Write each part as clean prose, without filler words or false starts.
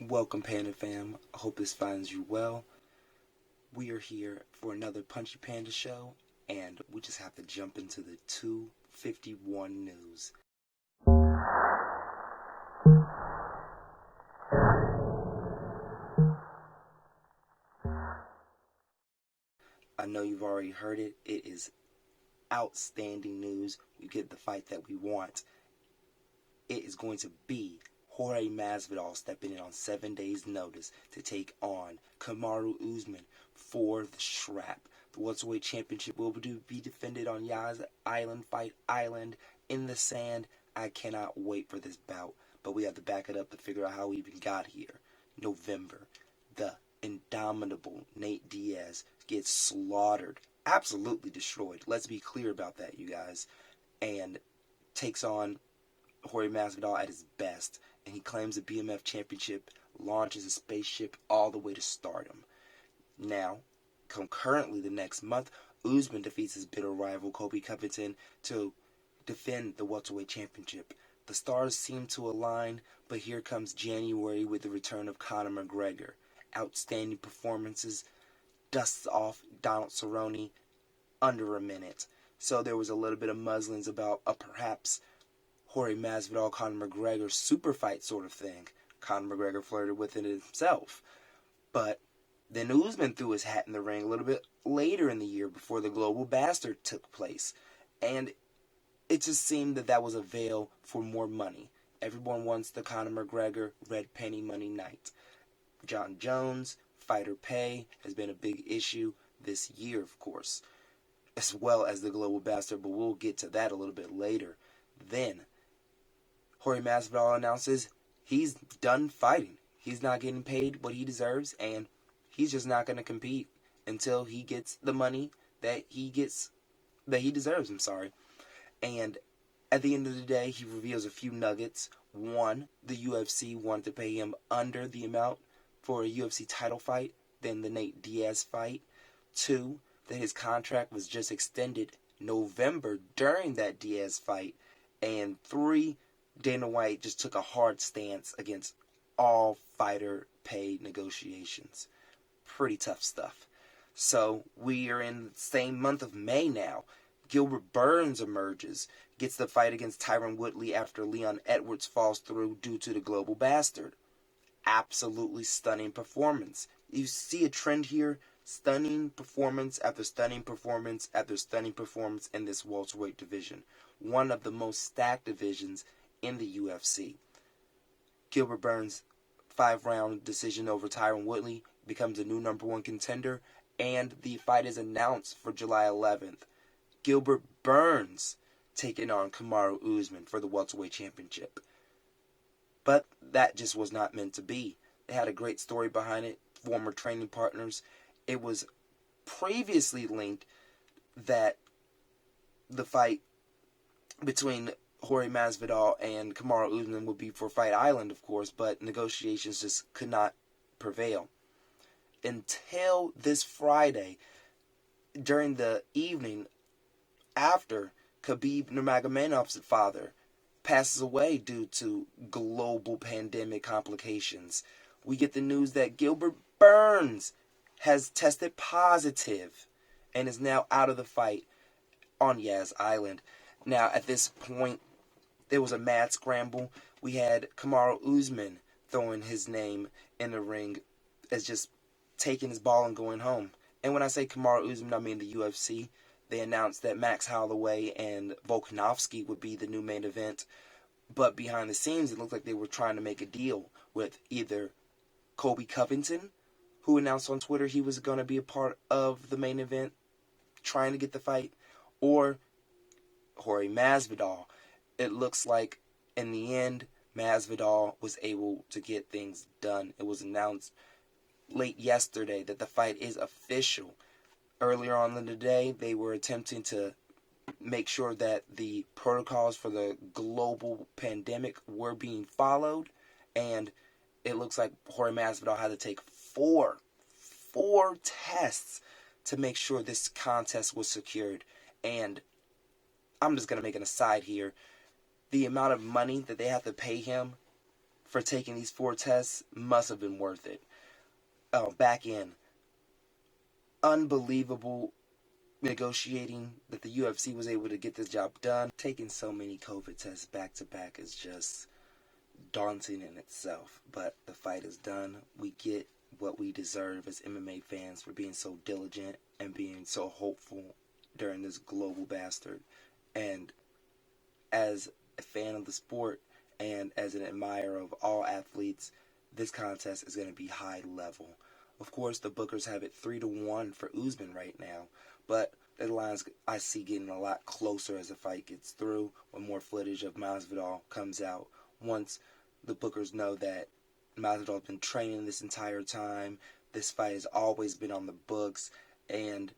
Welcome, Panda fam. I hope this finds you well. We are here for another Punchy Panda show, and we just have to jump into the 251 news. I know you've already heard it. It is outstanding news. We get the fight that we want. It is going to be Jorge Masvidal stepping in on 7 days' notice to take on Kamaru Usman for the strap. The welterweight championship will be defended on Yas Island, Fight Island, in the sand. I cannot wait for this bout, but we have to back it up to figure out how we even got here. November, the indomitable Nate Diaz gets slaughtered, absolutely destroyed. Let's be clear about that, you guys. And takes on Jorge Masvidal at his best, and he claims the BMF championship, launches a spaceship all the way to stardom. Now, concurrently the next month, Usman defeats his bitter rival Colby Covington to defend the welterweight championship. The stars seem to align, but here comes January with the return of Conor McGregor. Outstanding performances, dusts off Donald Cerrone under a minute. So there was a little bit of muslins about a perhaps Jorge Masvidal, Conor McGregor super fight sort of thing. Conor McGregor flirted with it himself. But then Usman threw his hat in the ring a little bit later in the year before the Global Bastard took place. And it just seemed that was a veil for more money. Everyone wants the Conor McGregor Red Penny Money Night. John Jones, fighter pay, has been a big issue this year, of course, as well as the Global Bastard, but we'll get to that a little bit later. Then Jorge Masvidal announces he's done fighting. He's not getting paid what he deserves, and he's just not going to compete until he gets the money that he deserves. And at the end of the day, he reveals a few nuggets. One, the UFC wanted to pay him under the amount for a UFC title fight than the Nate Diaz fight. Two, that his contract was just extended November during that Diaz fight. And three, Dana White just took a hard stance against all fighter pay negotiations. Pretty tough stuff. So we are in the same month of May now. Gilbert Burns emerges, gets the fight against Tyron Woodley after Leon Edwards falls through due to the Global Bastard. Absolutely stunning performance. You see a trend here. Stunning performance after stunning performance after stunning performance in this welterweight division. One of the most stacked divisions in the UFC. Gilbert Burns' 5-round decision over Tyron Woodley becomes a new number one contender, and the fight is announced for July 11th. Gilbert Burns taking on Kamaru Usman for the welterweight championship. But that just was not meant to be. They had a great story behind it, former training partners. It was previously linked that the fight between Jorge Masvidal and Kamaru Usman would be for Fight Island, of course, but negotiations just could not prevail. Until this Friday, during the evening after Khabib Nurmagomedov's father passes away due to global pandemic complications, we get the news that Gilbert Burns has tested positive and is now out of the fight on Yas Island. Now, at this point, there was a mad scramble. We had Kamaru Usman throwing his name in the ring as just taking his ball and going home. And when I say Kamaru Usman, I mean the UFC. They announced that Max Holloway and Volkanovski would be the new main event. But behind the scenes, it looked like they were trying to make a deal with either Colby Covington, who announced on Twitter he was going to be a part of the main event, trying to get the fight, or Jorge Masvidal. It looks like, in the end, Masvidal was able to get things done. It was announced late yesterday that the fight is official. Earlier on in the day, they were attempting to make sure that the protocols for the global pandemic were being followed, and it looks like Jorge Masvidal had to take four tests to make sure this contest was secured. And I'm just going to make an aside here. The amount of money that they have to pay him for taking these 4 tests must have been worth it. Back in. Unbelievable negotiating that the UFC was able to get this job done. Taking so many COVID tests back to back is just daunting in itself. But the fight is done. We get what we deserve as MMA fans for being so diligent and being so hopeful during this global bastard. And as a fan of the sport and as an admirer of all athletes, this contest is going to be high level. Of course, the bookers have it 3-1 for Usman right now, but the lines I see getting a lot closer as the fight gets through when more footage of Masvidal comes out. Once the bookers know that Masvidal's been training this entire time, this fight has always been on the books, and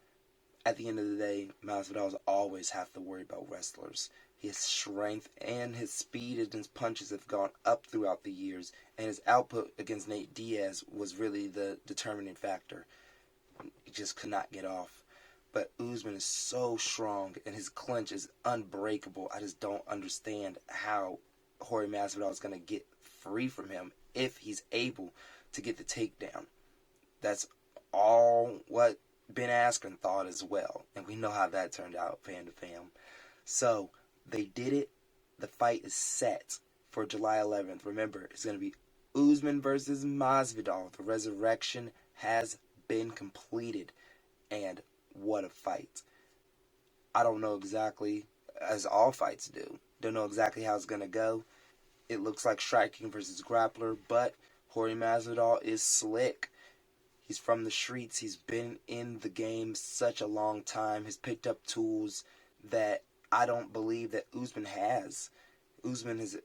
at the end of the day, Masvidal's always have to worry about wrestlers. His strength and his speed and his punches have gone up throughout the years, and his output against Nate Diaz was really the determining factor. He just could not get off. But Usman is so strong, and his clinch is unbreakable. I just don't understand how Jorge Masvidal is going to get free from him if he's able to get the takedown. That's all what Ben Askren thought as well, and we know how that turned out, fan to fam. So they did it. The fight is set for July 11th. Remember, it's going to be Usman versus Masvidal. The resurrection has been completed, and what a fight. I don't know exactly, as all fights do, don't know exactly how it's going to go. It looks like striking versus grappler, but Jorge Masvidal is slick. He's from the streets. He's been in the game such a long time. He's picked up tools that I don't believe that Usman has. Usman is,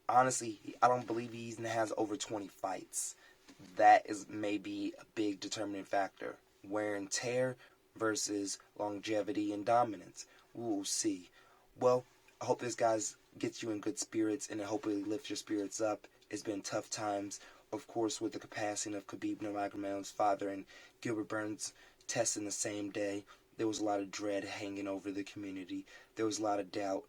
honestly, I don't believe he even has over 20 fights. That is maybe a big determining factor. Wear and tear versus longevity and dominance. We'll see. Well, I hope this guys gets you in good spirits, and it hopefully lifts your spirits up. It's been tough times, of course, with the passing of Khabib Nurmagomedov's father and Gilbert Burns testing the same day. There was a lot of dread hanging over the community. There was a lot of doubt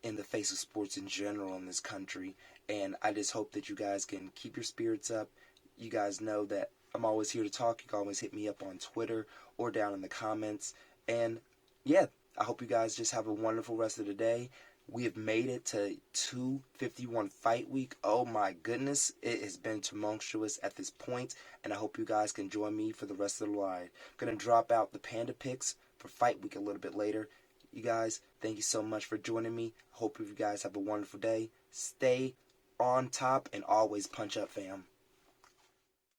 in the face of sports in general in this country. And I just hope that you guys can keep your spirits up. You guys know that I'm always here to talk. You can always hit me up on Twitter or down in the comments. And yeah, I hope you guys just have a wonderful rest of the day. We have made it to 251 fight week. Oh my goodness, it has been tumultuous at this point, and I hope you guys can join me for the rest of the ride. I'm going to drop out the Panda picks for fight week a little bit later. You guys, thank you so much for joining me. I hope you guys have a wonderful day. Stay on top and always punch up, fam.